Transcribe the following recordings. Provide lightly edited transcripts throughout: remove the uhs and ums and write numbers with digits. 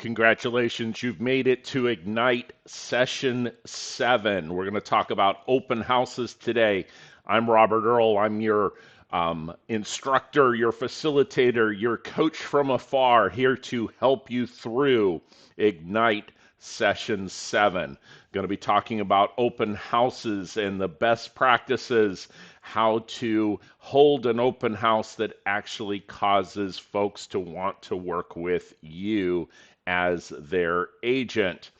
Congratulations, you've made it to Ignite Session 7. We're going to talk about open houses today. I'm Robert Earl. I'm your instructor, your facilitator, your coach from afar, here to help you through Ignite Session 7. Going to be talking about open houses and the best practices, how to hold an open house that actually causes folks to want to work with you as their agent.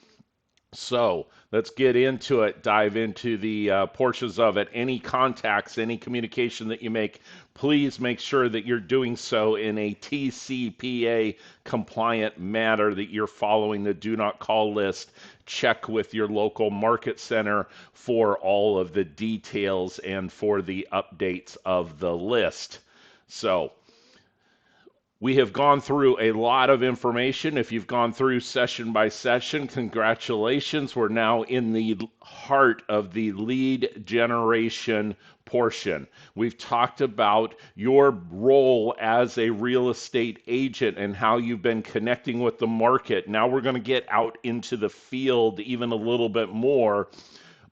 So let's get into it, dive into the portions of it. Any contacts, any communication that you make, please make sure that you're doing so in a TCPA compliant manner, that you're following the do not call list. Check with your local market center for all of the details and for the updates of the list. So, we have gone through a lot of information. If you've gone through session by session, congratulations. We're now in the heart of the lead generation portion. We've talked about your role as a real estate agent and how you've been connecting with the market. Now we're going to get out into the field even a little bit more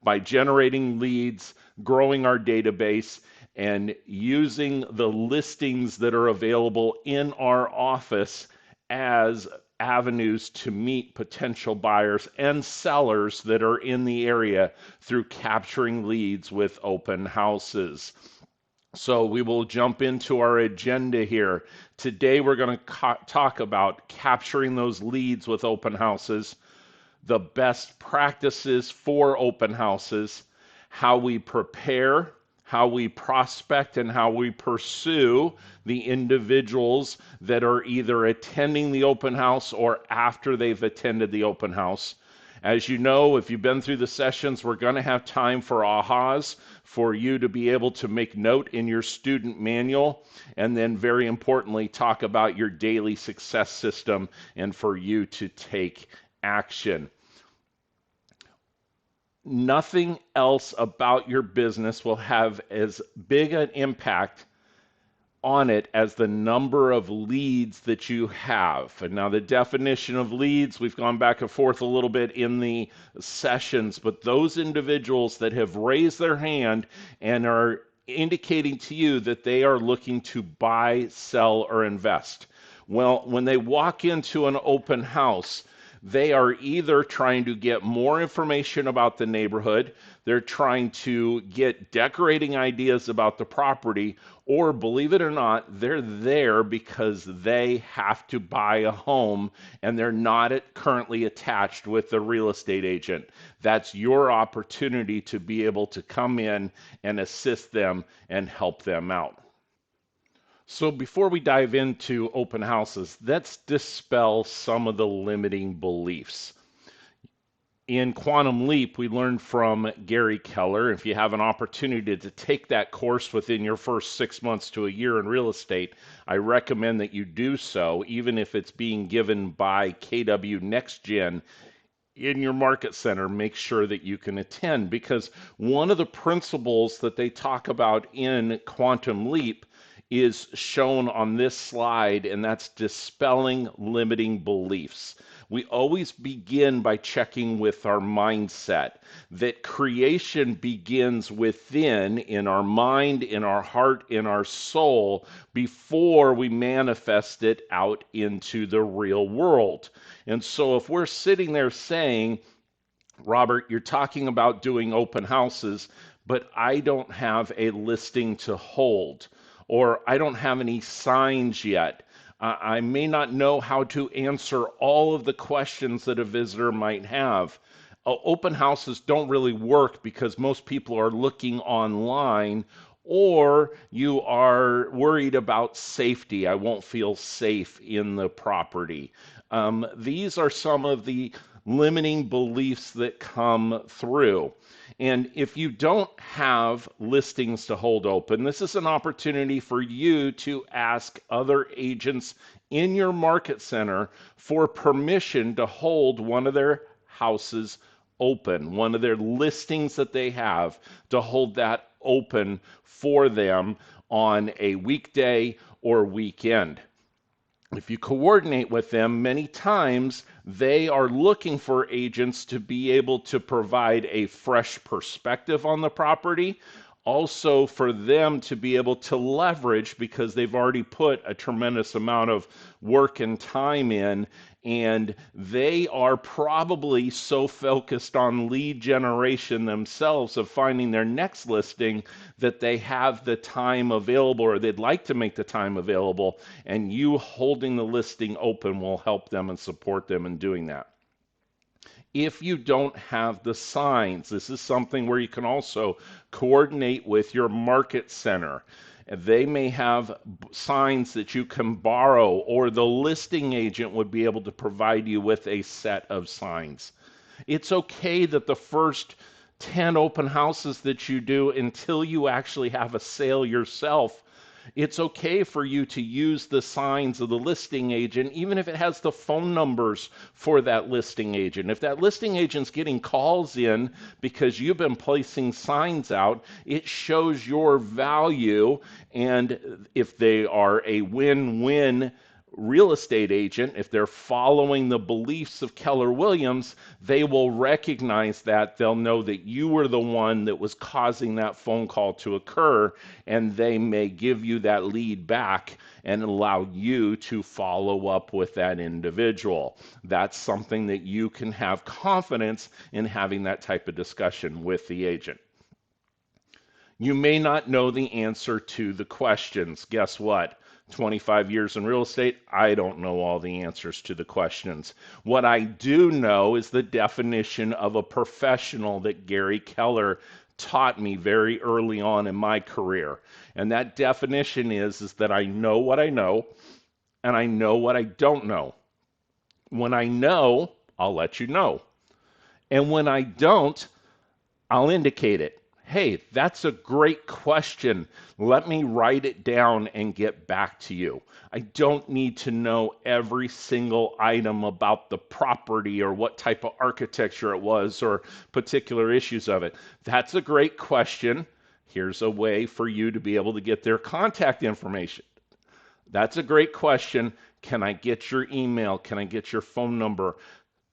by generating leads, growing our database, and using the listings that are available in our office as avenues to meet potential buyers and sellers that are in the area through capturing leads with open houses. So we will jump into our agenda here. Today we're going to talk about capturing those leads with open houses, the best practices for open houses, how we prepare, how we prospect, and how we pursue the individuals that are either attending the open house or after they've attended the open house. As you know, if you've been through the sessions, we're going to have time for ahas for you to be able to make note in your student manual, and then very importantly, talk about your daily success system and for you to take action. Nothing else about your business will have as big an impact on it as the number of leads that you have. And now the definition of leads, we've gone back and forth a little bit in the sessions, but those individuals that have raised their hand and are indicating to you that they are looking to buy, sell, or invest. Well, when they walk into an open house, they are either trying to get more information about the neighborhood, they're trying to get decorating ideas about the property, or believe it or not, they're there because they have to buy a home and they're not currently attached with a real estate agent. That's your opportunity to be able to come in and assist them and help them out. So before we dive into open houses, let's dispel some of the limiting beliefs. In Quantum Leap, we learned from Gary Keller. If you have an opportunity to take that course within your first 6 months to a year in real estate, I recommend that you do so, even if it's being given by KW Next Gen in your market center. Make sure that you can attend, because one of the principles that they talk about in Quantum Leap is shown on this slide, and that's dispelling limiting beliefs. We always begin by checking with our mindset, that creation begins within, in our mind, in our heart, in our soul, before we manifest it out into the real world. And so if we're sitting there saying, Robert, you're talking about doing open houses, but I don't have a listing to hold, or I don't have any signs yet. I may not know how to answer all of the questions that a visitor might have. Open houses don't really work because most people are looking online, or you are worried about safety. I won't feel safe in the property. These are some of the limiting beliefs that come through. And if you don't have listings to hold open, this is an opportunity for you to ask other agents in your market center for permission to hold one of their houses open, one of their listings that they have, to hold that open for them on a weekday or weekend. If you coordinate with them, many times They are looking for agents to be able to provide a fresh perspective on the property. Also, for them to be able to leverage because they've already put a tremendous amount of work and time in, and they are probably so focused on lead generation themselves of finding their next listing that they have the time available or they'd like to make the time available, and you holding the listing open will help them and support them in doing that. If you don't have the signs, this is something where you can also coordinate with your market center. They may have signs that you can borrow, or the listing agent would be able to provide you with a set of signs. It's okay that the first 10 open houses that you do until you actually have a sale yourself, it's okay for you to use the signs of the listing agent, even if it has the phone numbers for that listing agent. If that listing agent's getting calls in because you've been placing signs out, it shows your value. And if they are a win-win real estate agent, if they're following the beliefs of Keller Williams, they will recognize that. They'll know that you were the one that was causing that phone call to occur, and they may give you that lead back and allow you to follow up with that individual. That's something that you can have confidence in having that type of discussion with the agent. You may not know the answer to the questions. Guess what? 25 years in real estate, I don't know all the answers to the questions. What I do know is the definition of a professional that Gary Keller taught me very early on in my career. And that definition is that I know what I know and I know what I don't know. When I know, I'll let you know. And when I don't, I'll indicate it. Hey, that's a great question. Let me write it down and get back to you. I don't need to know every single item about the property or what type of architecture it was or particular issues of it. That's a great question. Here's a way for you to be able to get their contact information. That's a great question. Can I get your email? Can I get your phone number?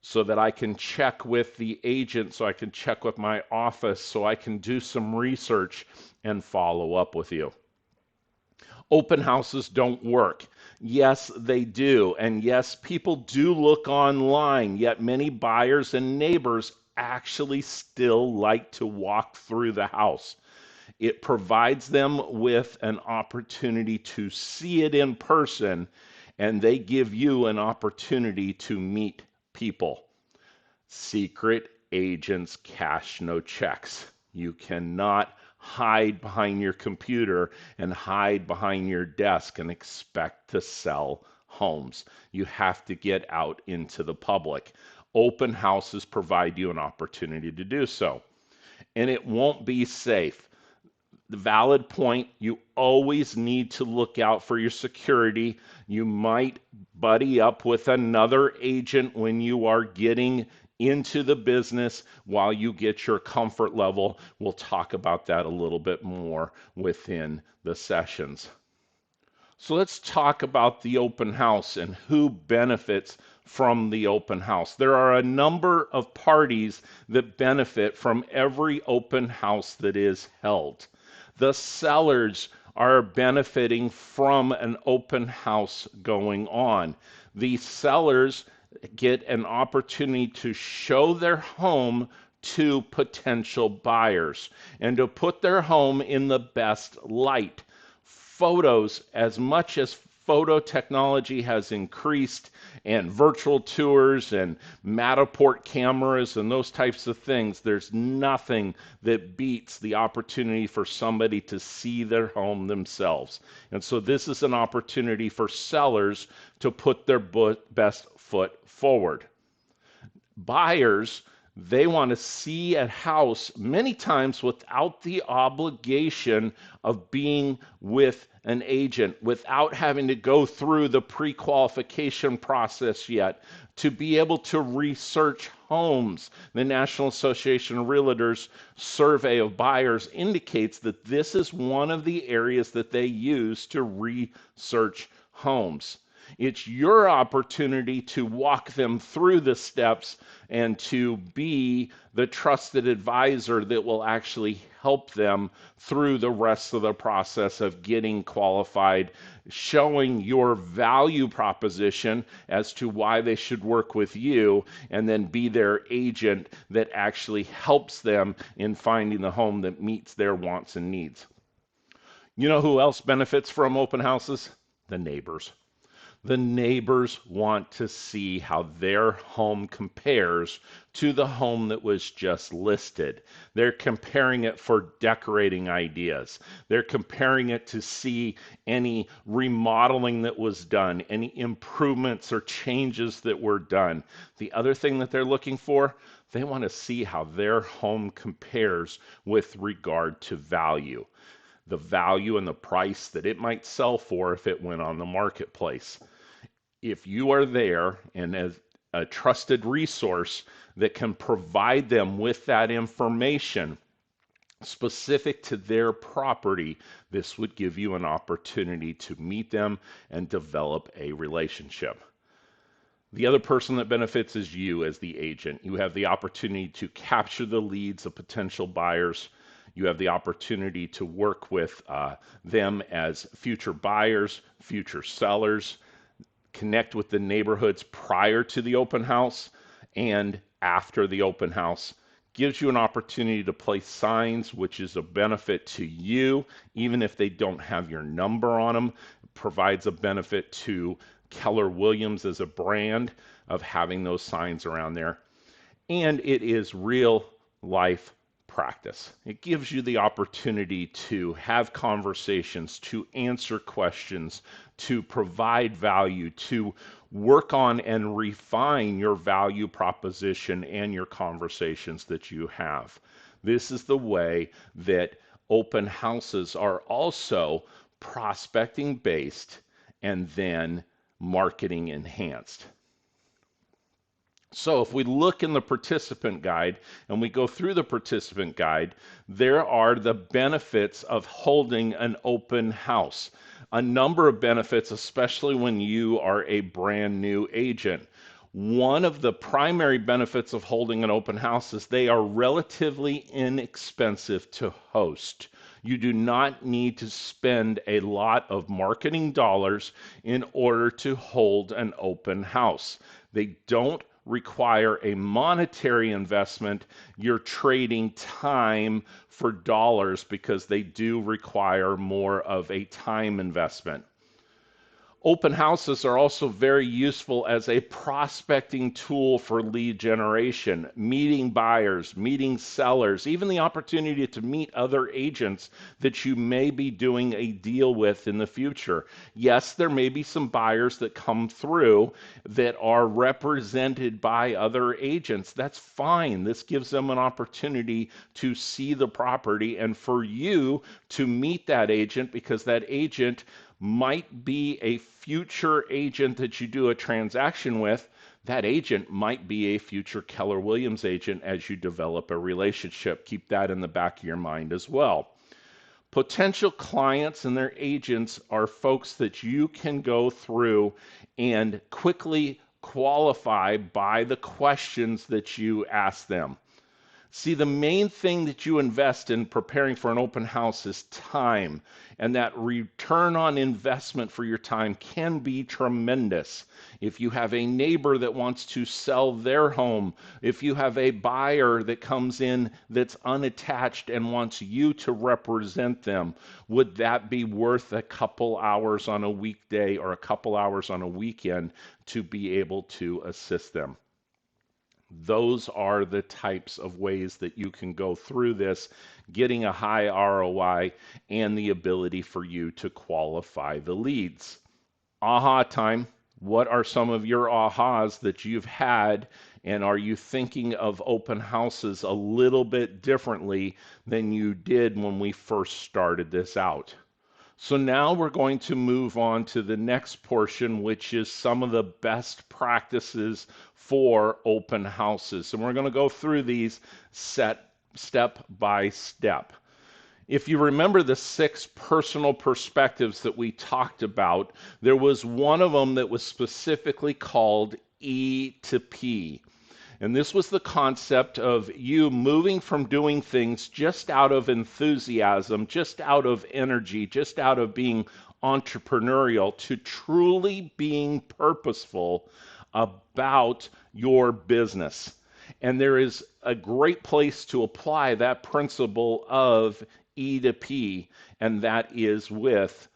So that I can check with the agent, so I can check with my office, so I can do some research and follow up with you. Open houses don't work. Yes, they do. And yes, people do look online, yet many buyers and neighbors actually still like to walk through the house. It provides them with an opportunity to see it in person, and they give you an opportunity to meet people. Secret agents cash no checks. You cannot hide behind your computer and hide behind your desk and expect to sell homes. You have to get out into the public. Open houses provide you an opportunity to do so. And it won't be safe. The valid point, you always need to look out for your security. You might buddy up with another agent when you are getting into the business while you get your comfort level. We'll talk about that a little bit more within the sessions. So let's talk about the open house and who benefits from the open house. There are a number of parties that benefit from every open house that is held. The sellers are benefiting from an open house going on. The sellers get an opportunity to show their home to potential buyers and to put their home in the best light. Photos, as much as photo technology has increased and virtual tours and Matterport cameras and those types of things, there's nothing that beats the opportunity for somebody to see their home themselves. And so this is an opportunity for sellers to put their best foot forward. Buyers, they want to see a house many times without the obligation of being with an agent, without having to go through the pre-qualification process yet, to be able to research homes. The National Association of Realtors survey of buyers indicates that this is one of the areas that they use to research homes. It's your opportunity to walk them through the steps and to be the trusted advisor that will actually help them through the rest of the process of getting qualified, showing your value proposition as to why they should work with you, and then be their agent that actually helps them in finding the home that meets their wants and needs. You know who else benefits from open houses? The neighbors. The neighbors want to see how their home compares to the home that was just listed. They're comparing it for decorating ideas. They're comparing it to see any remodeling that was done, any improvements or changes that were done. The other thing that they're looking for, they want to see how their home compares with regard to value, the value and the price that it might sell for if it went on the marketplace. If you are there and as a trusted resource that can provide them with that information specific to their property, this would give you an opportunity to meet them and develop a relationship. The other person that benefits is you as the agent. You have the opportunity to capture the leads of potential buyers. You have the opportunity to work with them as future buyers, future sellers, connect with the neighborhoods prior to the open house and after the open house. Gives you an opportunity to place signs, which is a benefit to you, even if they don't have your number on them. It provides a benefit to Keller Williams as a brand of having those signs around there. And it is real life practice. It gives you the opportunity to have conversations, to answer questions, to provide value, to work on and refine your value proposition and your conversations that you have. This is the way that open houses are also prospecting based and then marketing enhanced. So if we look in the participant guide and we go through the participant guide, there are the benefits of holding an open house. A number of benefits, especially when you are a brand new agent. One of the primary benefits of holding an open house is they are relatively inexpensive to host. You do not need to spend a lot of marketing dollars in order to hold an open house. They don't require a monetary investment. You're trading time for dollars because they do require more of a time investment. Open houses are also very useful as a prospecting tool for lead generation, meeting buyers, meeting sellers, even the opportunity to meet other agents that you may be doing a deal with in the future. Yes, there may be some buyers that come through that are represented by other agents. That's fine. This gives them an opportunity to see the property and for you to meet that agent because that agent might be a future agent that you do a transaction with. That agent might be a future Keller Williams agent as you develop a relationship. Keep that in the back of your mind as well. Potential clients and their agents are folks that you can go through and quickly qualify by the questions that you ask them. See, the main thing that you invest in preparing for an open house is time, and that return on investment for your time can be tremendous. If you have a neighbor that wants to sell their home, if you have a buyer that comes in that's unattached and wants you to represent them, would that be worth a couple hours on a weekday or a couple hours on a weekend to be able to assist them? Those are the types of ways that you can go through this, getting a high ROI and the ability for you to qualify the leads. Aha time. What are some of your ahas that you've had, and are you thinking of open houses a little bit differently than you did when we first started this out? So now we're going to move on to the next portion, which is some of the best practices for open houses. And we're going to go through these step by step. If you remember the 6 personal perspectives that we talked about, there was one of them that was specifically called E to P. And this was the concept of you moving from doing things just out of enthusiasm, just out of energy, just out of being entrepreneurial to truly being purposeful about your business. And there is a great place to apply that principle of E to P, and that is with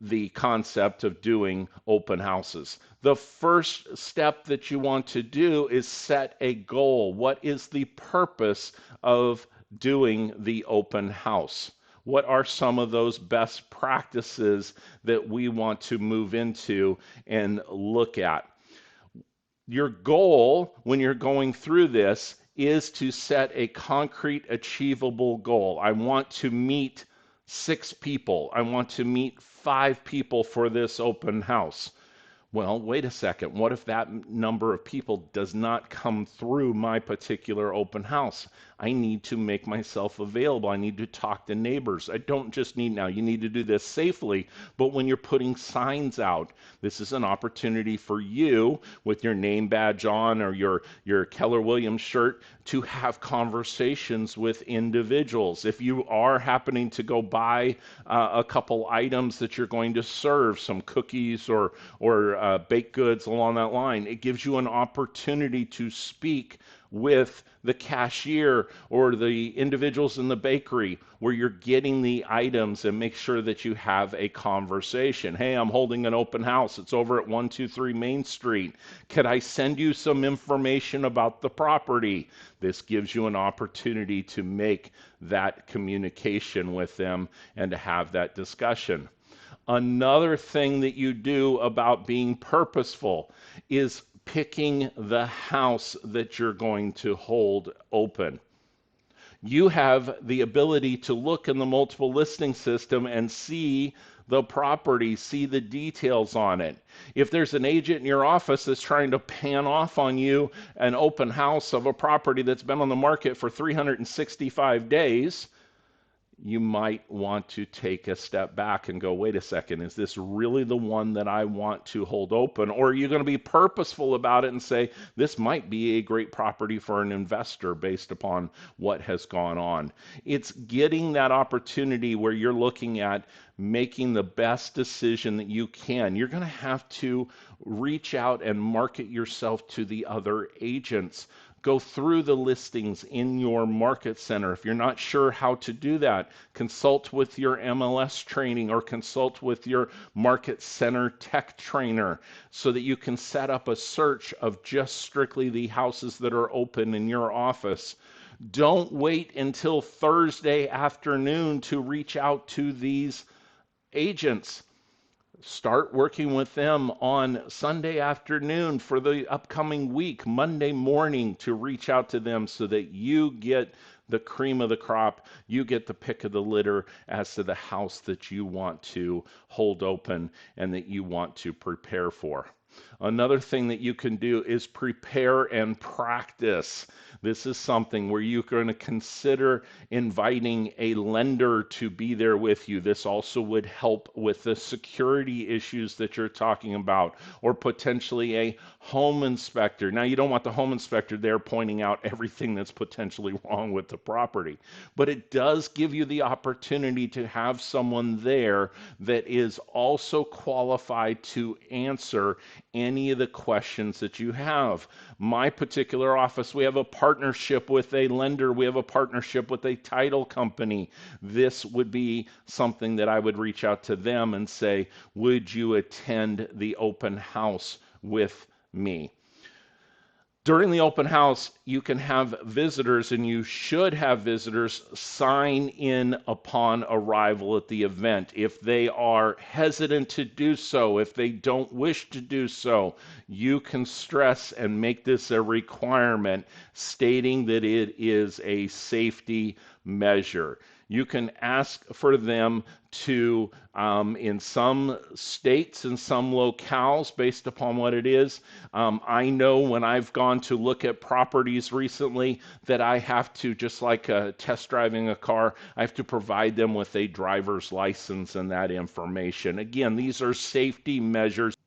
the concept of doing open houses. The first step that you want to do is set a goal. What is the purpose of doing the open house? What are some of those best practices that we want to move into and look at? Your goal when you're going through this is to set a concrete, achievable goal. I want to meet 6 people. I want to meet 5 people for this open house. Well, wait a second. What if that number of people does not come through my particular open house? I need to make myself available. I need to talk to neighbors. I don't just need now, you need to do this safely, but when you're putting signs out, this is an opportunity for you with your name badge on or your Keller Williams shirt to have conversations with individuals. If you are happening to go buy a couple items that you're going to serve, some cookies or baked goods along that line, it gives you an opportunity to speak with the cashier or the individuals in the bakery where you're getting the items and make sure that you have a conversation. Hey, I'm holding an open house. It's over at 123 Main Street. Could I send you some information about the property? This gives you an opportunity to make that communication with them and to have that discussion. Another thing that you do about being purposeful is picking the house that you're going to hold open. You have the ability to look in the multiple listing system and see the property, see the details on it. If there's an agent in your office that's trying to pan off on you an open house of a property that's been on the market for 365 days, you might want to take a step back and go, wait a second, is this really the one that I want to hold open? Or are you going to be purposeful about it and say, this might be a great property for an investor based upon what has gone on? It's getting that opportunity where you're looking at making the best decision that you can. You're going to have to reach out and market yourself to the other agents. Go through the listings in your market center. If you're not sure how to do that, consult with your MLS training or consult with your market center tech trainer so that you can set up a search of just strictly the houses that are open in your office. Don't wait until Thursday afternoon to reach out to these agents. Start working with them on Sunday afternoon for the upcoming week, Monday morning, to reach out to them so that you get the cream of the crop, you get the pick of the litter as to the house that you want to hold open and that you want to prepare for. Another thing that you can do is prepare and practice. This is something where you're going to consider inviting a lender to be there with you. This also would help with the security issues that you're talking about, or potentially a home inspector. Now, you don't want the home inspector there pointing out everything that's potentially wrong with the property, but it does give you the opportunity to have someone there that is also qualified to answer any of the questions that you have. My particular office, we have a partnership with a lender, we have a partnership with a title company. This would be something that I would reach out to them and say, would you attend the open house with me? During the open house, you can have visitors, and you should have visitors sign in upon arrival at the event. If they are hesitant to do so, if they don't wish to do so, you can stress and make this a requirement, stating that it is a safety measure. You can ask for them to, in some states and some locales, based upon what it is. I know when I've gone to look at properties recently that I have to, just like test driving a car, I have to provide them with a driver's license and that information. Again, these are safety measures.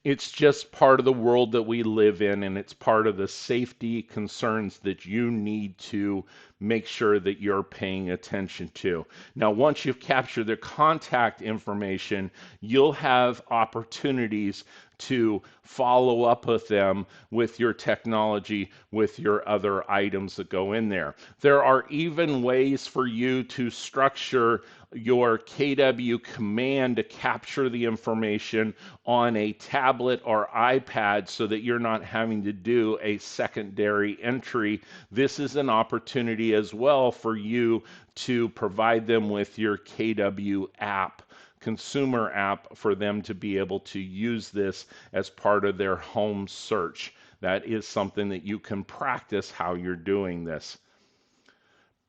It's just part of the world that we live in, and it's part of the safety concerns that you need to make sure that you're paying attention to. Now, once you've captured their contact information, you'll have opportunities to follow up with them with your technology, with your other items that go in there. There are even ways for you to structure your KW command to capture the information on a tablet or iPad so that you're not having to do a secondary entry. This is an opportunity as well for you to provide them with your KW app, consumer app, for them to be able to use this as part of their home search. That is something that you can practice how you're doing this.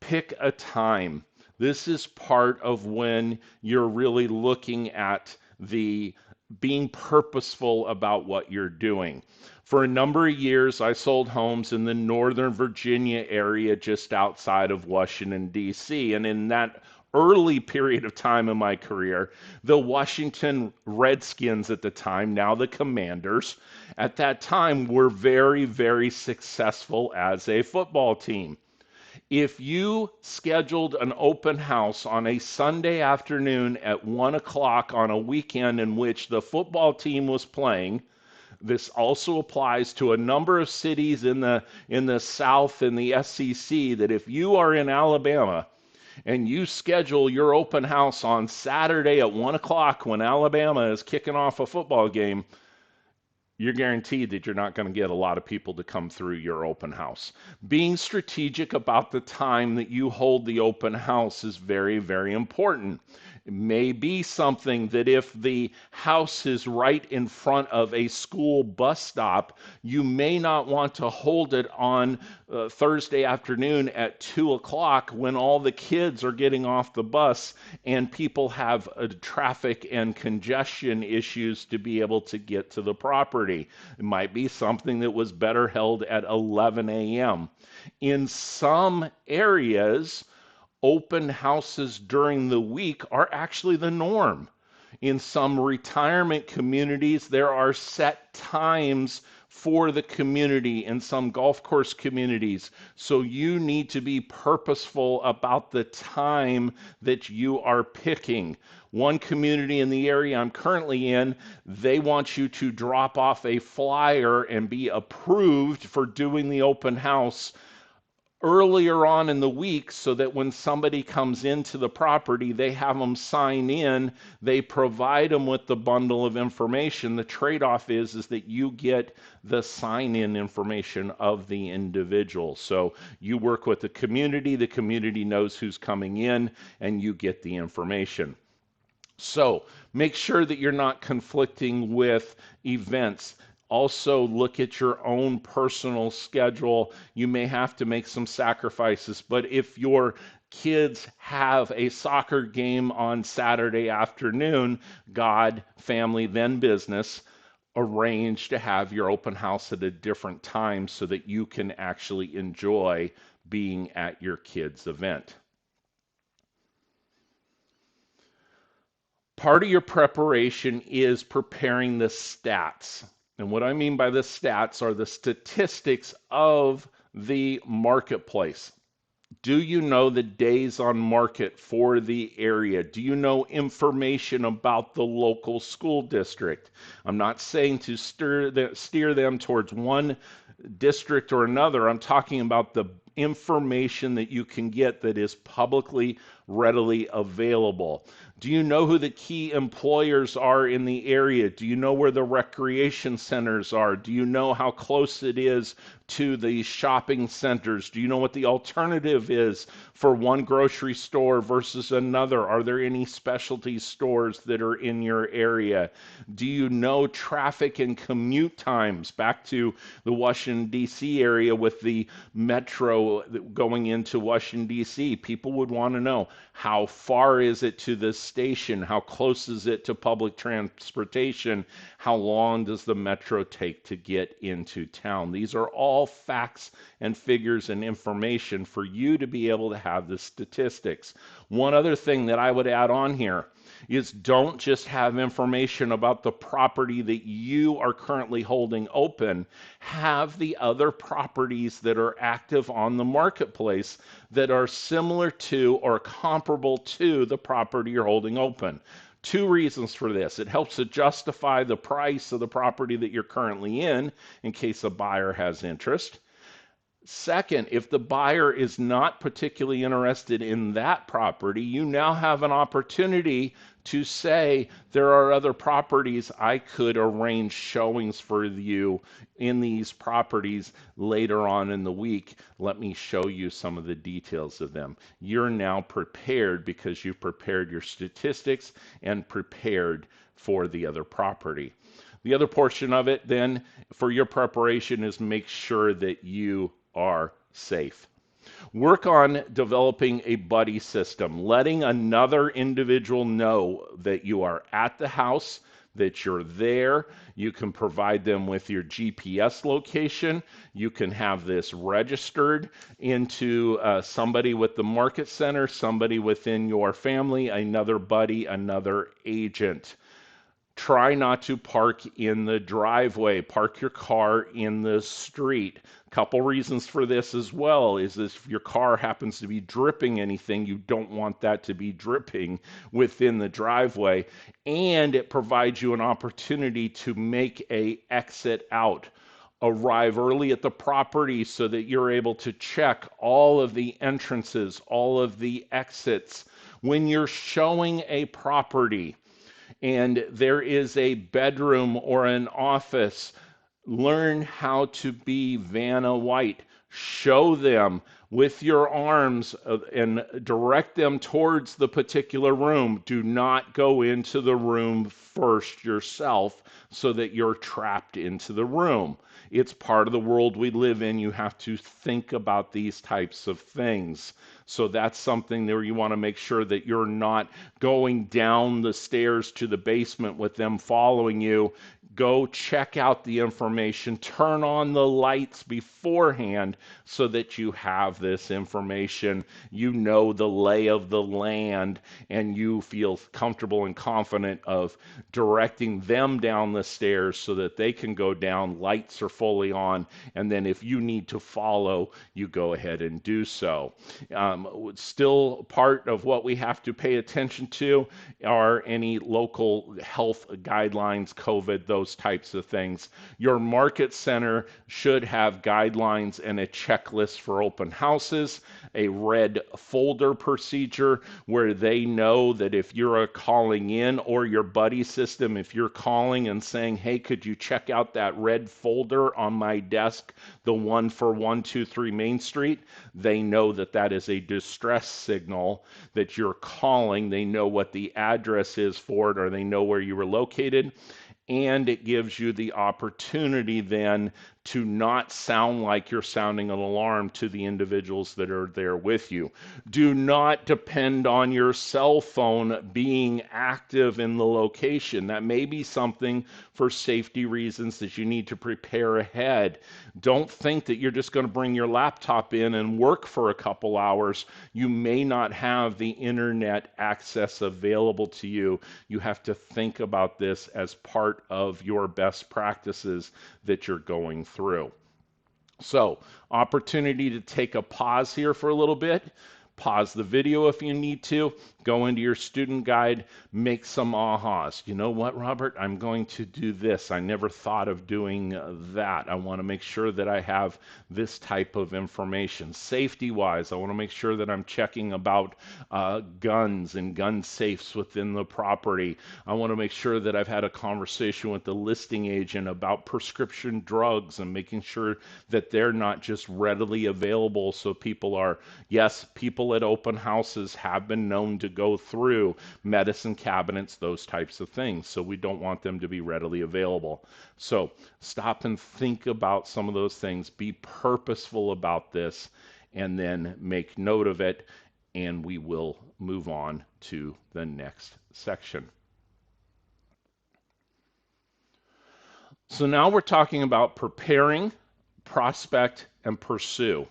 Pick a time. This is part of when you're really looking at the being purposeful about what you're doing. For a number of years, I sold homes in the Northern Virginia area just outside of Washington, D.C. And in that early period of time in my career, the Washington Redskins at the time, now the Commanders, at that time were very, very successful as a football team. If you scheduled an open house on a Sunday afternoon at 1 o'clock on a weekend in which the football team was playing, this also applies to a number of cities in the South and the SEC, that if you are in Alabama and you schedule your open house on Saturday at 1 o'clock when Alabama is kicking off a football game, you're guaranteed that you're not going to get a lot of people to come through your open house. Being strategic about the time that you hold the open house is very, very important. It may be something that if the house is right in front of a school bus stop, you may not want to hold it on Thursday afternoon at 2 o'clock when all the kids are getting off the bus and people have traffic and congestion issues to be able to get to the property. It might be something that was better held at 11 a.m. In some areas, open houses during the week are actually the norm. In some retirement communities, there are set times for the community in some golf course communities. So you need to be purposeful about the time that you are picking. One community in the area I'm currently in, they want you to drop off a flyer and be approved for doing the open house earlier on in the week so that when somebody comes into the property, they have them sign in, they provide them with the bundle of information. The trade-off is that you get the sign-in information of the individual. So you work with the community knows who's coming in, and you get the information. So make sure that you're not conflicting with events. Also, look at your own personal schedule. You may have to make some sacrifices, but if your kids have a soccer game on Saturday afternoon, God, family, then business, arrange to have your open house at a different time so that you can actually enjoy being at your kids' event. Part of your preparation is preparing the stats. And what I mean by the stats are the statistics of the marketplace. Do you know the days on market for the area? Do you know information about the local school district? I'm not saying to steer them towards one district or another. I'm talking about the information that you can get that is publicly readily available. Do you know who the key employers are in the area? Do you know where the recreation centers are? Do you know how close it is to the shopping centers? Do you know what the alternative is for one grocery store versus another? Are there any specialty stores that are in your area? Do you know traffic and commute times? Back to the Washington, D.C. area with the metro going into Washington, D.C. People would want to know, how far is it to the station? How close is it to public transportation? How long does the metro take to get into town? These are all facts and figures and information for you to be able to have the statistics. One other thing that I would add on here is don't just have information about the property that you are currently holding open. Have the other properties that are active on the marketplace that are similar to or comparable to the property you're holding open. Two reasons for this. It helps to justify the price of the property that you're currently in case a buyer has interest. Second, if the buyer is not particularly interested in that property, you now have an opportunity to say, there are other properties I could arrange showings for you in these properties later on in the week. Let me show you some of the details of them. You're now prepared because you've prepared your statistics and prepared for the other property. The other portion of it then for your preparation is make sure that you are safe. Work on developing a buddy system, letting another individual know that you are at the house, that you're there. You can provide them with your GPS location. You can have this registered into somebody with the market center, somebody within your family, another buddy, another agent. Try not to park in the driveway. Park your car in the street. Couple reasons for this as well is if your car happens to be dripping anything, you don't want that to be dripping within the driveway. And it provides you an opportunity to make a exit out. Arrive early at the property so that you're able to check all of the entrances, all of the exits. When you're showing a property, and there is a bedroom or an office, learn how to be Vanna White. Show them with your arms and direct them towards the particular room. Do not go into the room first yourself so that you're trapped into the room. It's part of the world we live in. You have to think about these types of things. So that's something there you want to make sure that you're not going down the stairs to the basement with them following you. Go check out the information, turn on the lights beforehand so that you have this information. You know the lay of the land and you feel comfortable and confident of directing them down the stairs so that they can go down. Lights are fully on, and then if you need to follow, you go ahead and do so. Still part of what we have to pay attention to are any local health guidelines, COVID, those types of things. Your market center should have guidelines and a checklist for open houses, a red folder procedure where they know that if you're calling in, or your buddy system, if you're calling and saying, hey, could you check out that red folder on my desk, the one for 123 Main Street, they know that that is a distress signal that you're calling. They know what the address is for it, or they know where you were located. And it gives you the opportunity then to not sound like you're sounding an alarm to the individuals that are there with you. Do not depend on your cell phone being active in the location. That may be something for safety reasons that you need to prepare ahead. Don't think that you're just going to bring your laptop in and work for a couple hours. You may not have the internet access available to you. You have to think about this as part of your best practices that you're going through. So, opportunity to take a pause here for a little bit. Pause the video if you need to. Go into your student guide, make some ahas. You know what, Robert? I'm going to do this. I never thought of doing that. I want to make sure that I have this type of information. Safety wise, I want to make sure that I'm checking about guns and gun safes within the property. I want to make sure that I've had a conversation with the listing agent about prescription drugs and making sure that they're not just readily available. So people are, yes, people at open houses have been known to go through medicine cabinets, those types of things. So we don't want them to be readily available. So stop and think about some of those things. Be purposeful about this and then make note of it. And we will move on to the next section. So now we're talking about preparing, prospect, and pursue.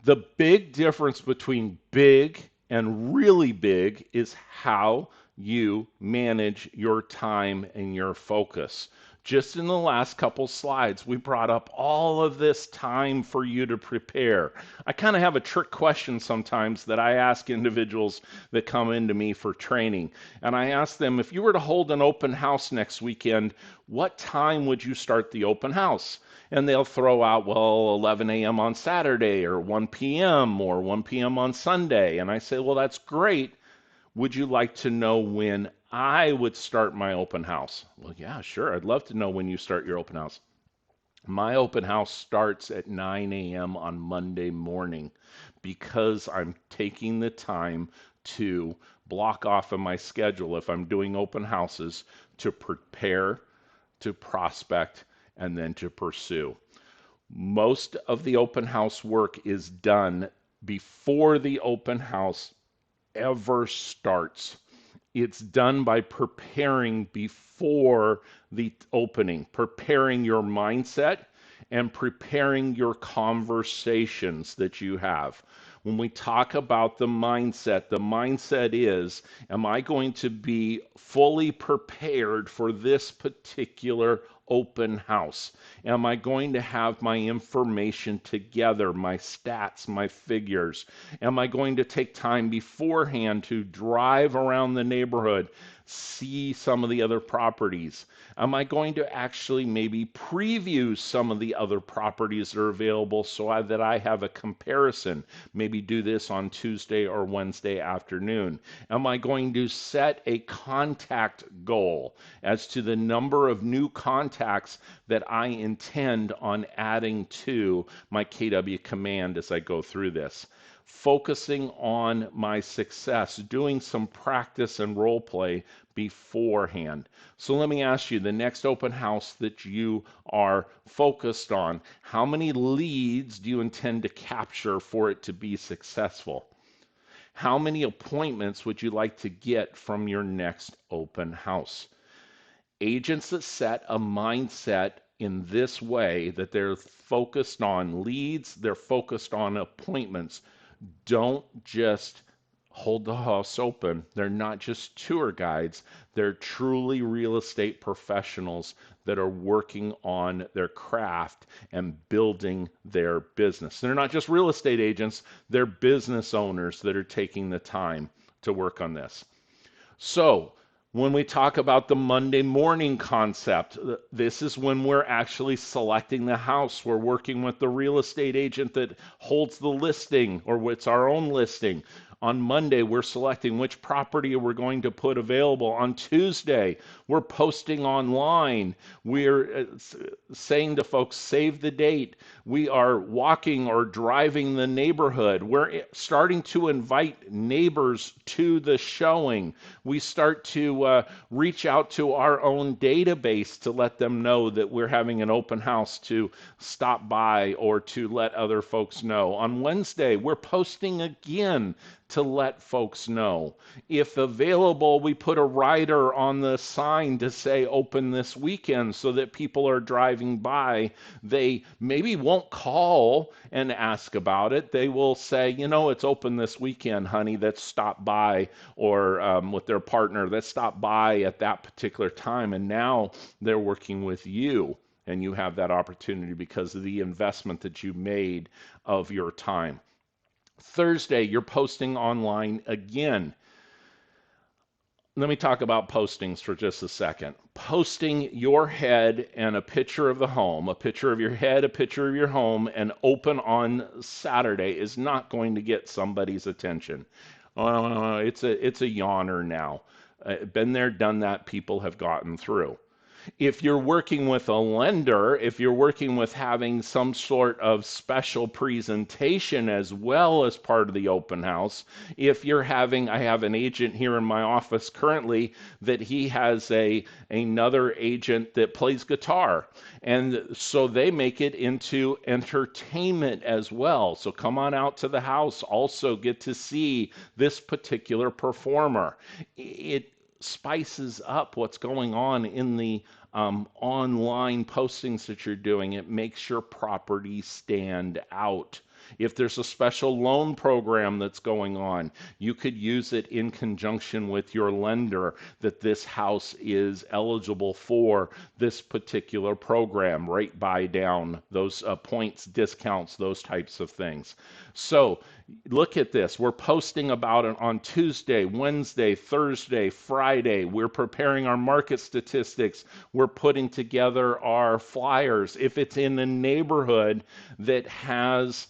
The big difference between big and really big is how you manage your time and your focus. Just in the last couple slides, we brought up all of this time for you to prepare. I kind of have a trick question sometimes that I ask individuals that come into me for training. And I ask them, if you were to hold an open house next weekend, what time would you start the open house? And they'll throw out, well, 11 a.m. on Saturday or 1 p.m. or 1 p.m. on Sunday. And I say, well, that's great. Would you like to know when I would start my open house? Well, yeah, sure. I'd love to know when you start your open house. My open house starts at 9 a.m. on Monday morning because I'm taking the time to block off in my schedule if I'm doing open houses to prepare, to prospect, and then to pursue. Most of the open house work is done before the open house ever starts. It's done by preparing before the opening, preparing your mindset and preparing your conversations that you have. When we talk about the mindset is, am I going to be fully prepared for this particular open house? Am I going to have my information together, my stats, my figures? Am I going to take time beforehand to drive around the neighborhood, see some of the other properties? Am I going to actually maybe preview some of the other properties that are available so that I have a comparison? Maybe do this on Tuesday or Wednesday afternoon. Am I going to set a contact goal as to the number of new contacts that I intend on adding to my KW command as I go through this? Focusing on my success, doing some practice and role play beforehand. So let me ask you, the next open house that you are focused on, how many leads do you intend to capture for it to be successful? How many appointments would you like to get from your next open house? Agents that set a mindset in this way, that they're focused on leads, they're focused on appointments, don't just hold the house open. They're not just tour guides. They're truly real estate professionals that are working on their craft and building their business. They're not just real estate agents. They're business owners that are taking the time to work on this. So when we talk about the Monday morning concept, this is when we're actually selecting the house. We're working with the real estate agent that holds the listing, or it's our own listing. On Monday, we're selecting which property we're going to put available. On Tuesday, we're posting online. We're saying to folks, save the date. We are walking or driving the neighborhood. We're starting to invite neighbors to the showing. We start to reach out to our own database to let them know that we're having an open house to stop by or to let other folks know. On Wednesday, we're posting again to let folks know. If available, we put a rider on the sign to say open this weekend so that people are driving by. They maybe won't call and ask about it. They will say, you know, it's open this weekend, honey, let's stop by, or with their partner, let's stop by at that particular time. And now they're working with you, and you have that opportunity because of the investment that you made of your time. Thursday, you're posting online again. Let me talk about postings for just a second. Posting your head and a picture of the home, a picture of your head, a picture of your home, and open on Saturday is not going to get somebody's attention. It's a yawner now. Been there, done that. People have gotten through. If you're working with a lender, if you're working with having some sort of special presentation as well as part of the open house, if you're having, I have an agent here in my office currently that he has another agent that plays guitar. And so they make it into entertainment as well. So come on out to the house, also get to see this particular performer. It spices up what's going on in the online postings that you're doing. It makes your property stand out. If there's a special loan program that's going on, you could use it in conjunction with your lender that this house is eligible for this particular program. Rate buy down, those points, discounts, those types of things. So look at this. We're posting about it on Tuesday, Wednesday, Thursday, Friday. We're preparing our market statistics. We're putting together our flyers. If it's in a neighborhood that has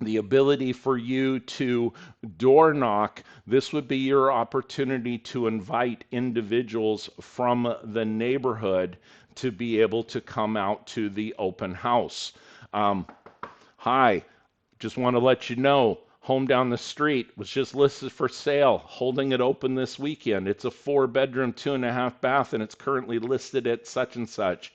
the ability for you to door knock, this would be your opportunity to invite individuals from the neighborhood to be able to come out to the open house. Hi, just want to let you know, home down the street was just listed for sale, holding it open this weekend. It's a 4-bedroom, 2.5 bath, and it's currently listed at such and such.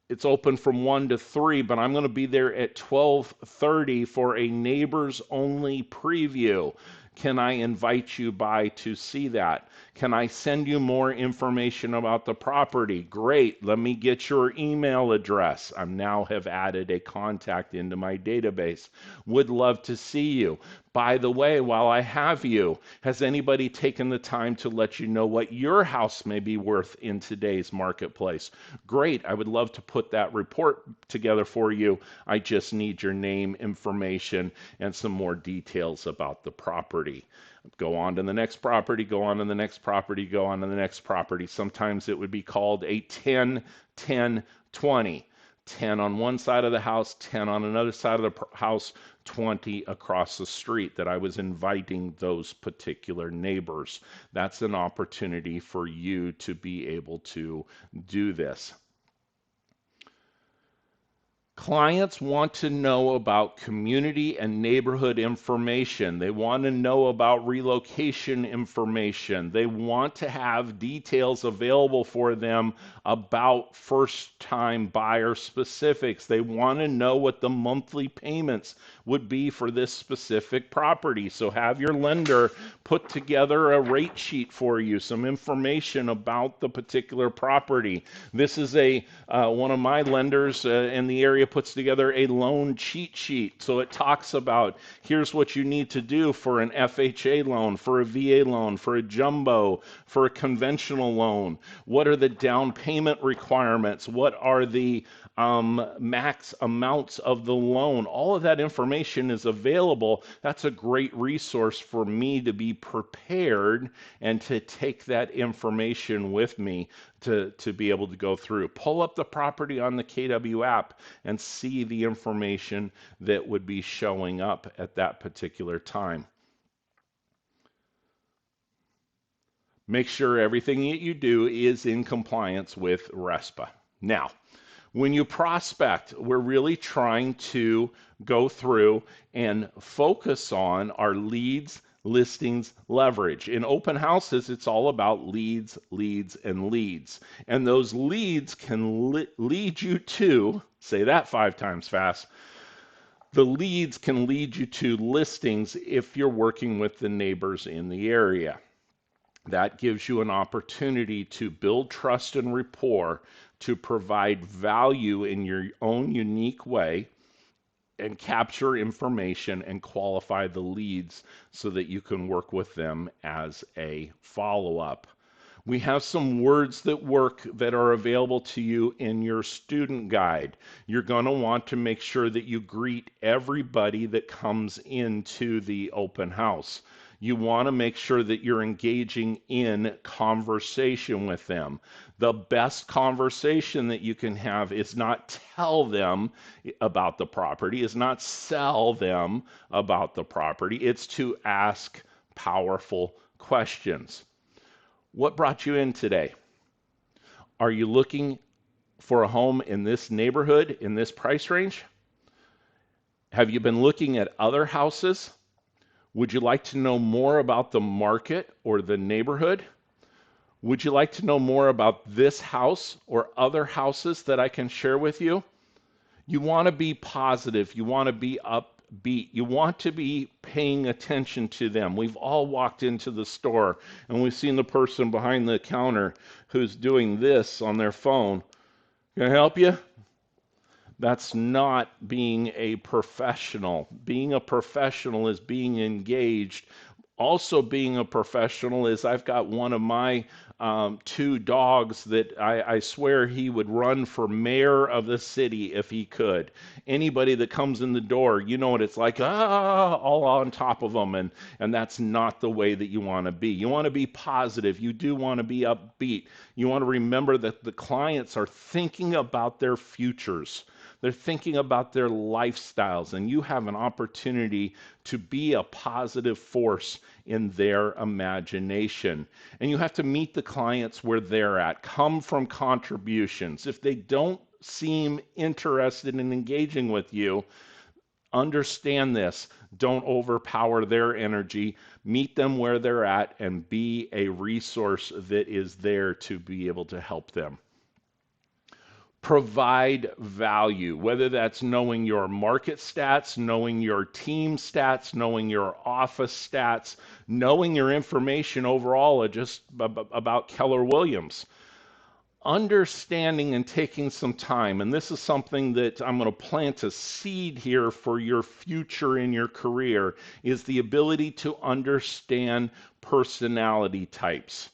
It's open from 1 to 3, but I'm going to be there at 12:30 for a neighbors only preview. Can I invite you by to see that? Can I send you more information about the property? Great. Let me get your email address. I now have added a contact into my database. Would love to see you. By the way, while I have you, has anybody taken the time to let you know what your house may be worth in today's marketplace? Great. I would love to put that report together for you. I just need your name, information, and some more details about the property. Go on to the next property, go on to the next property, go on to the next property. Sometimes it would be called a 10-10-20. 10 on one side of the house, 10 on another side of the house, 20 across the street, that I was inviting those particular neighbors. That's an opportunity for you to be able to do this. Clients want to know about community and neighborhood information. They want to know about relocation information. They want to have details available for them about first-time buyer specifics. They want to know what the monthly payments would be for this specific property. So have your lender put together a rate sheet for you, some information about the particular property. This is one of my lenders in the area puts together a loan cheat sheet. So it talks about, here's what you need to do for an FHA loan, for a VA loan, for a jumbo, for a conventional loan. What are the down payment requirements? What are the max amounts of the loan? All of that information is available. That's a great resource for me to be prepared and to take that information with me to be able to go through. Pull up the property on the KW app and see the information that would be showing up at that particular time. Make sure everything that you do is in compliance with RESPA. Now, when you prospect, we're really trying to go through and focus on our leads, listings, leverage. In open houses, it's all about leads, leads, and leads. And those leads can lead you to, say that 5 times fast, the leads can lead you to listings if you're working with the neighbors in the area. That gives you an opportunity to build trust and rapport, to provide value in your own unique way, and capture information and qualify the leads so that you can work with them as a follow-up. We have some words that work that are available to you in your student guide. You're going to want to make sure that you greet everybody that comes into the open house. You want to make sure that you're engaging in conversation with them. The best conversation that you can have is not tell them about the property, is not sell them about the property. It's to ask powerful questions. What brought you in today? Are you looking for a home in this neighborhood, in this price range? Have you been looking at other houses? Would you like to know more about the market or the neighborhood? Would you like to know more about this house or other houses that I can share with you? You want to be positive. You want to be upbeat. You want to be paying attention to them. We've all walked into the store and we've seen the person behind the counter who's doing this on their phone. Can I help you? That's not being a professional. Being a professional is being engaged. Also, being a professional is I've got one of my two dogs that I swear he would run for mayor of the city if he could. Anybody that comes in the door, you know what it's like, all on top of them, and that's not the way that you want to be. You want to be positive. You do want to be upbeat. You want to remember that the clients are thinking about their futures. They're thinking about their lifestyles, and you have an opportunity to be a positive force in their imagination. And you have to meet the clients where they're at. Come from contributions. If they don't seem interested in engaging with you, understand this. Don't overpower their energy. Meet them where they're at and be a resource that is there to be able to help them. Provide value, whether that's knowing your market stats, knowing your team stats, knowing your office stats, knowing your information overall just about Keller Williams. Understanding and taking some time, and this is something that I'm going to plant a seed here for your future in your career, is the ability to understand personality types.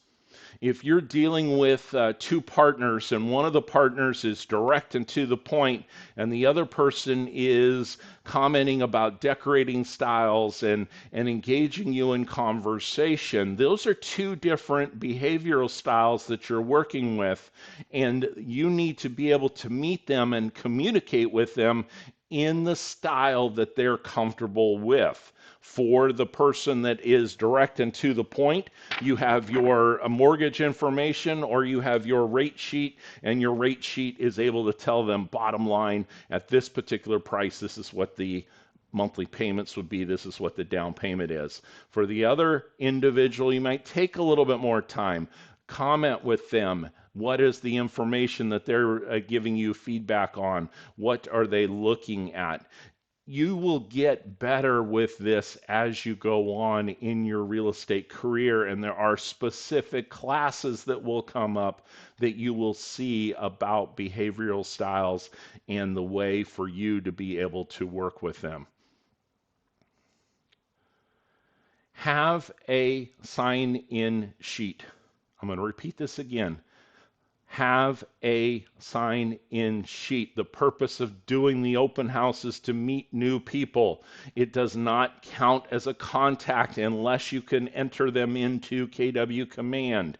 If you're dealing with two partners and one of the partners is direct and to the point and the other person is commenting about decorating styles and engaging you in conversation, those are two different behavioral styles that you're working with, and you need to be able to meet them and communicate with them in the style that they're comfortable with. For the person that is direct and to the point, you have your mortgage information or you have your rate sheet, and your rate sheet is able to tell them bottom line at this particular price, this is what the monthly payments would be, this is what the down payment is. For the other individual, you might take a little bit more time, comment with them. What is the information that they're giving you feedback on? What are they looking at? You will get better with this as you go on in your real estate career, and there are specific classes that will come up that you will see about behavioral styles and the way for you to be able to work with them. Have a sign-in sheet. I'm going to repeat this again. Have a sign-in sheet. The purpose of doing the open house is to meet new people. It does not count as a contact unless you can enter them into KW Command.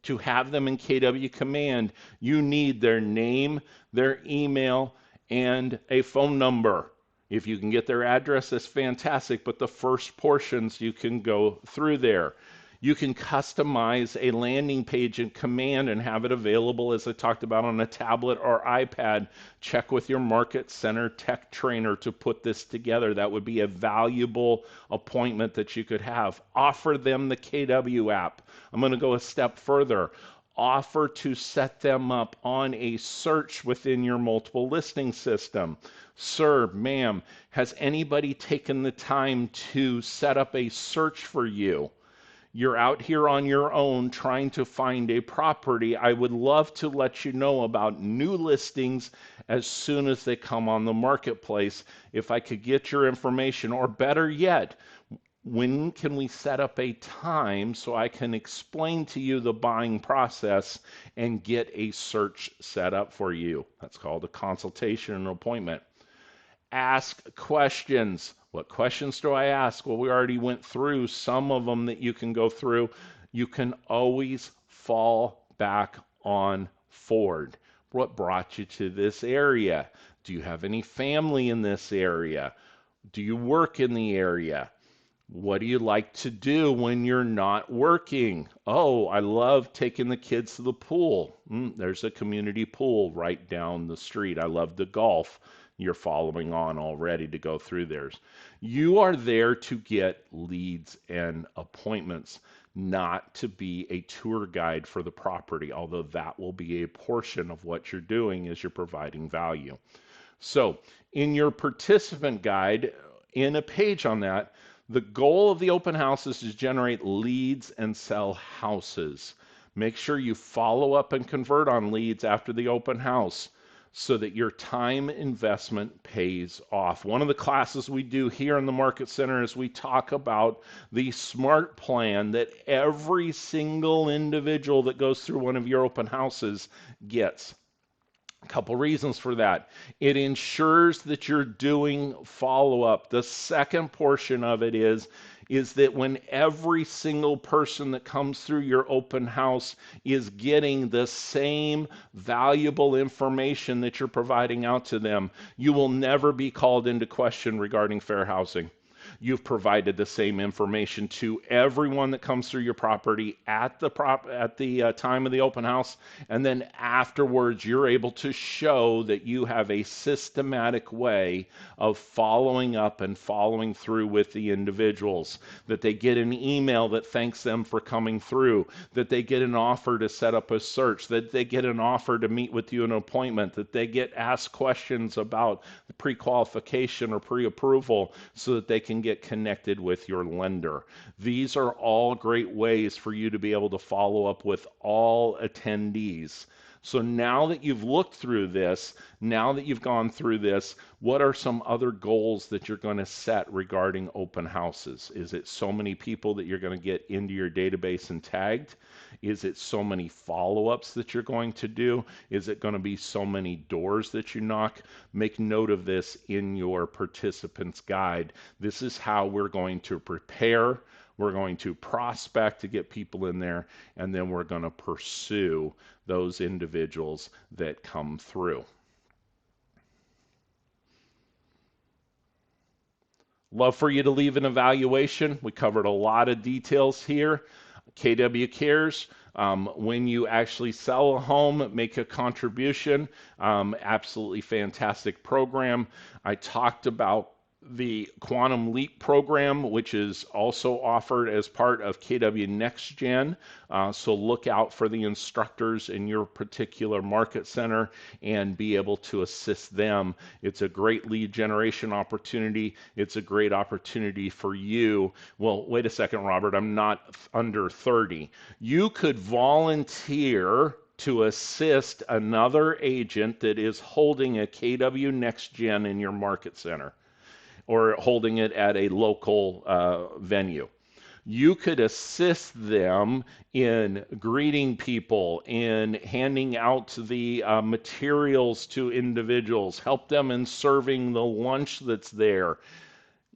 To have them in KW Command, you need their name, their email, and a phone number. If you can get their address, that's fantastic, but the first portions you can go through there. You can customize a landing page in Command and have it available, as I talked about, on a tablet or iPad. Check with your market center tech trainer to put this together. That would be a valuable appointment that you could have. Offer them the KW app. I'm going to go a step further. Offer to set them up on a search within your multiple listing system. Sir, ma'am, has anybody taken the time to set up a search for you? You're out here on your own trying to find a property. I would love to let you know about new listings as soon as they come on the marketplace. If I could get your information, or better yet, when can we set up a time so I can explain to you the buying process and get a search set up for you? That's called a consultation and appointment. Ask questions. What questions do I ask? Well, we already went through some of them that you can go through. You can always fall back on Ford. What brought you to this area? Do you have any family in this area? Do you work in the area? What do you like to do when you're not working? Oh, I love taking the kids to the pool. There's a community pool right down the street. I love to golf. You're following on already to go through theirs. You are there to get leads and appointments, not to be a tour guide for the property, although that will be a portion of what you're doing as you're providing value. So, in your participant guide, in a page on that, the goal of the open house is to generate leads and sell houses. Make sure you follow up and convert on leads after the open house so that your time investment pays off. One of the classes we do here in the Market Center is we talk about the SMART plan that every single individual that goes through one of your open houses gets. A couple reasons for that. It ensures that you're doing follow-up. The second portion of it is that when every single person that comes through your open house is getting the same valuable information that you're providing out to them, you will never be called into question regarding fair housing. You've provided the same information to everyone that comes through your property at the time of the open house, and then afterwards you're able to show that you have a systematic way of following up and following through with the individuals, that they get an email that thanks them for coming through, that they get an offer to set up a search, that they get an offer to meet with you an appointment, that they get asked questions about the pre-qualification or pre-approval so that they can get connected with your lender. These are all great ways for you to be able to follow up with all attendees. So now that you've looked through this, now that you've gone through this, what are some other goals that you're going to set regarding open houses? Is it so many people that you're going to get into your database and tagged? Is it so many follow-ups that you're going to do? Is it going to be so many doors that you knock? Make note of this in your participants guide. This is how we're going to prepare. We're going to prospect to get people in there, and then we're going to pursue those individuals that come through. Love for you to leave an evaluation. We covered a lot of details here. KW Cares, when you actually sell a home, make a contribution. Absolutely fantastic program. I talked about the Quantum Leap program, which is also offered as part of KW Next Gen. So look out for the instructors in your particular market center and be able to assist them. It's a great lead generation opportunity. It's a great opportunity for you. Well, wait a second, Robert, I'm not under 30. You could volunteer to assist another agent that is holding a KW Next Gen in your market center, or holding it at a local venue. You could assist them in greeting people, in handing out the materials to individuals, help them in serving the lunch that's there.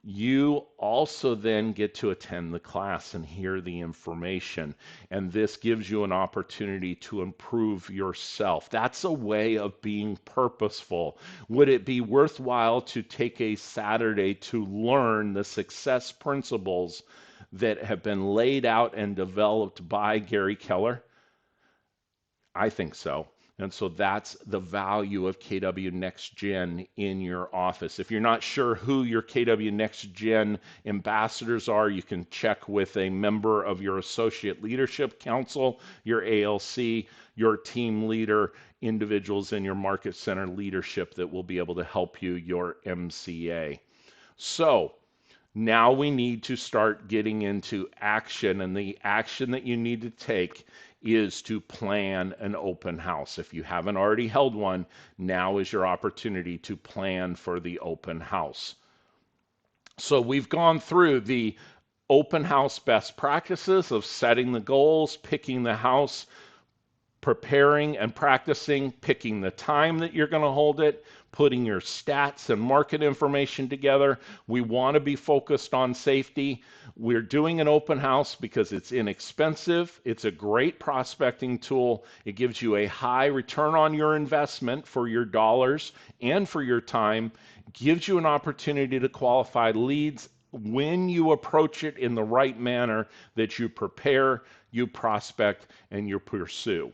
You also then get to attend the class and hear the information. And this gives you an opportunity to improve yourself. That's a way of being purposeful. Would it be worthwhile to take a Saturday to learn the success principles that have been laid out and developed by Gary Keller? I think so. And so that's the value of KW Next Gen in your office. If you're not sure who your KW Next Gen ambassadors are, you can check with a member of your Associate Leadership Council, your ALC, your team leader, individuals in your Market Center leadership that will be able to help you, your MCA. So now we need to start getting into action, and the action that you need to take is to plan an open house. If you haven't already held one, now is your opportunity to plan for the open house. So we've gone through the Open house best practices of setting the goals, picking the house, preparing and practicing, picking the time that you're going to hold it, putting your stats and market information together. We want to be focused on safety. We're doing an open house because it's inexpensive. It's a great prospecting tool. It gives you a high return on your investment for your dollars and for your time. It gives you an opportunity to qualify leads when you approach it in the right manner, that you prepare, you prospect, and you pursue.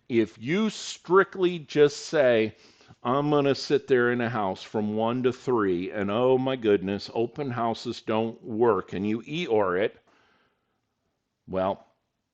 If you strictly just say, I'm going to sit there in a house from 1 to 3, and oh my goodness, open houses don't work, and you Eeyore it, well,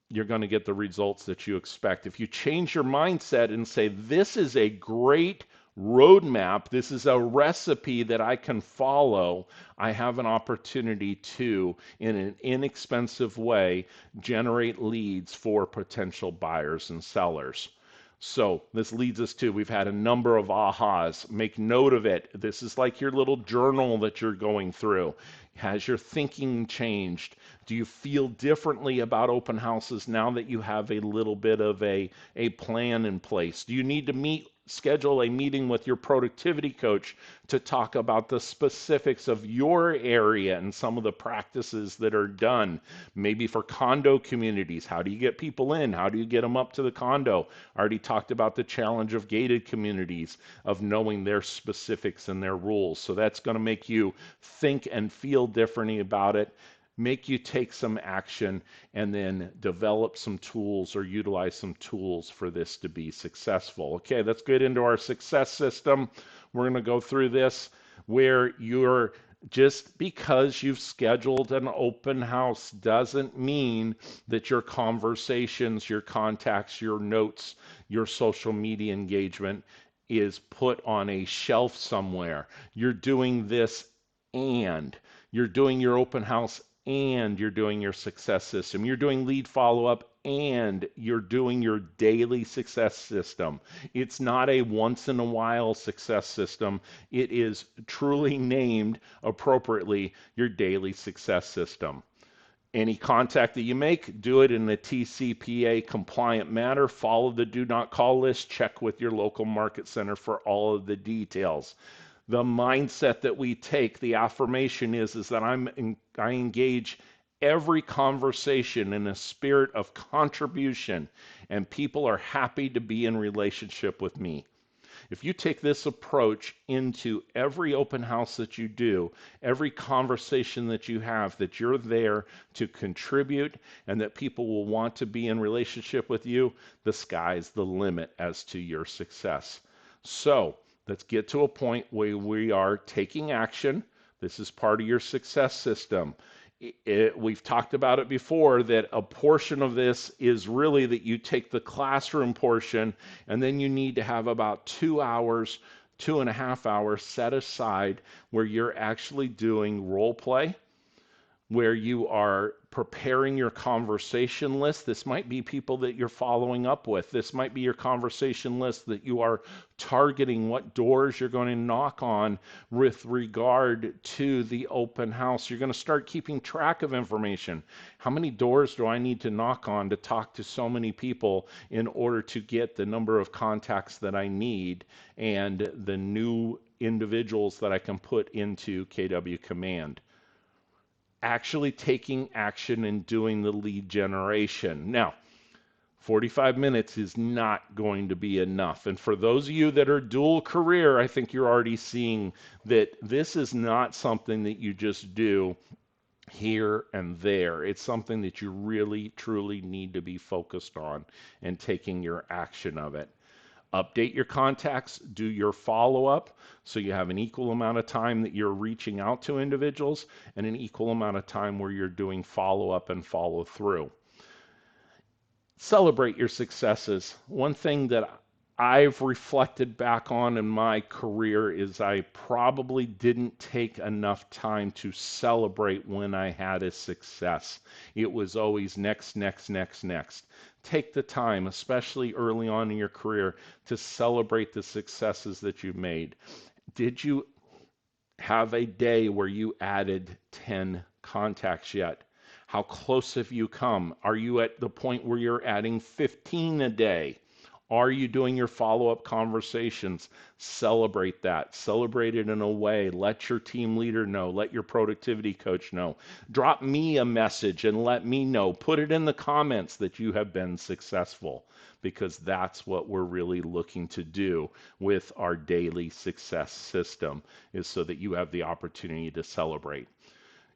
you're going to get the results that you expect. If you change your mindset and say, this is a great roadmap, this is a recipe that I can follow, I have an opportunity to, in an inexpensive way, generate leads for potential buyers and sellers. So this leads us to, we've had a number of ahas. Make note of it. This is like your little journal that you're going through. Has your thinking changed? Do you feel differently about open houses now that you have a little bit of a plan in place? Do you need to schedule a meeting with your productivity coach to talk about the specifics of your area and some of the practices that are done? Maybe for condo communities, how do you get people in? How do you get them up to the condo? I already talked about the challenge of gated communities, of knowing their specifics and their rules. So that's going to make you think and feel differently about it, make you take some action, and then develop some tools or utilize some tools for this to be successful. Okay, let's get into our success system. We're going to go through this where you're just because you've scheduled an open house doesn't mean that your conversations, your contacts, your notes, your social media engagement is put on a shelf somewhere. You're doing this, and you're doing your open house, and you're doing your success system. You're doing lead follow-up, and you're doing your daily success system. It's not a once in a while success system. It is truly named appropriately your daily success system. Any contact that you make, do it in a TCPA compliant manner. Follow the do not call list. Check with your local market center for all of the details. The mindset that we take, the affirmation is that I engage every conversation in a spirit of contribution, and people are happy to be in relationship with me. If you take this approach into every open house that you do, every conversation that you have, that you're there to contribute and that people will want to be in relationship with you, the sky's the limit as to your success. So let's get to a point where we are taking action. This is part of your success system. We've talked about it before, that a portion of this is really that you take the classroom portion, and then you need to have about 2 hours, 2.5 hours set aside where you're actually doing role play, where you are preparing your conversation list. This might be people that you're following up with. This might be your conversation list that you are targeting what doors you're going to knock on with regard to the open house. You're going to start keeping track of information. How many doors do I need to knock on to talk to so many people in order to get the number of contacts that I need and the new individuals that I can put into KW Command? Actually taking action and doing the lead generation. Now, 45 minutes is not going to be enough. And for those of you that are dual career, I think you're already seeing that this is not something that you just do here and there. It's something that you really, truly need to be focused on and taking your action of it. Update your contacts, do your follow-up, so you have an equal amount of time that you're reaching out to individuals and an equal amount of time where you're doing follow-up and follow-through. Celebrate your successes. One thing that I've reflected back on in my career is I probably didn't take enough time to celebrate when I had a success. It was always next, next, next, next. Take the time, especially early on in your career, to celebrate the successes that you made. Did you have a day where you added 10 contacts yet? How close have you come? Are you at the point where you're adding 15 a day? Are you doing your follow up conversations? Celebrate that. Celebrate it in a way. Let your team leader know. Let your productivity coach know. Drop me a message and let me know. Put it in the comments that you have been successful, because that's what we're really looking to do with our daily success system, is so that you have the opportunity to celebrate.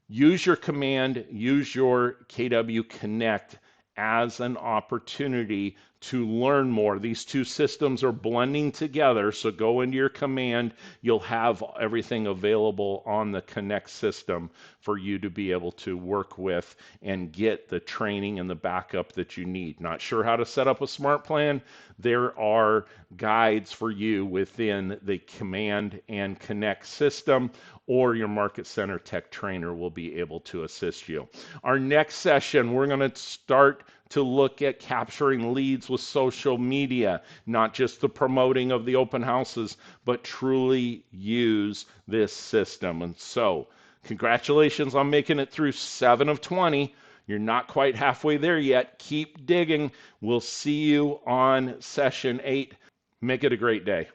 Use your command, use your KW Connect as an opportunity to learn more. These two systems are blending together, so go into your command. You'll have everything available on the Connect system for you to be able to work with and get the training and the backup that you need. Not sure how to set up a smart plan? There are guides for you within the Command and Connect system, or your Market Center Tech Trainer will be able to assist you. Our next session, we're going to start to look at capturing leads with social media, not just the promoting of the open houses, but truly use this system. And so, congratulations on making it through 7 of 20. You're not quite halfway there yet. Keep digging. We'll see you on session 8. Make it a great day.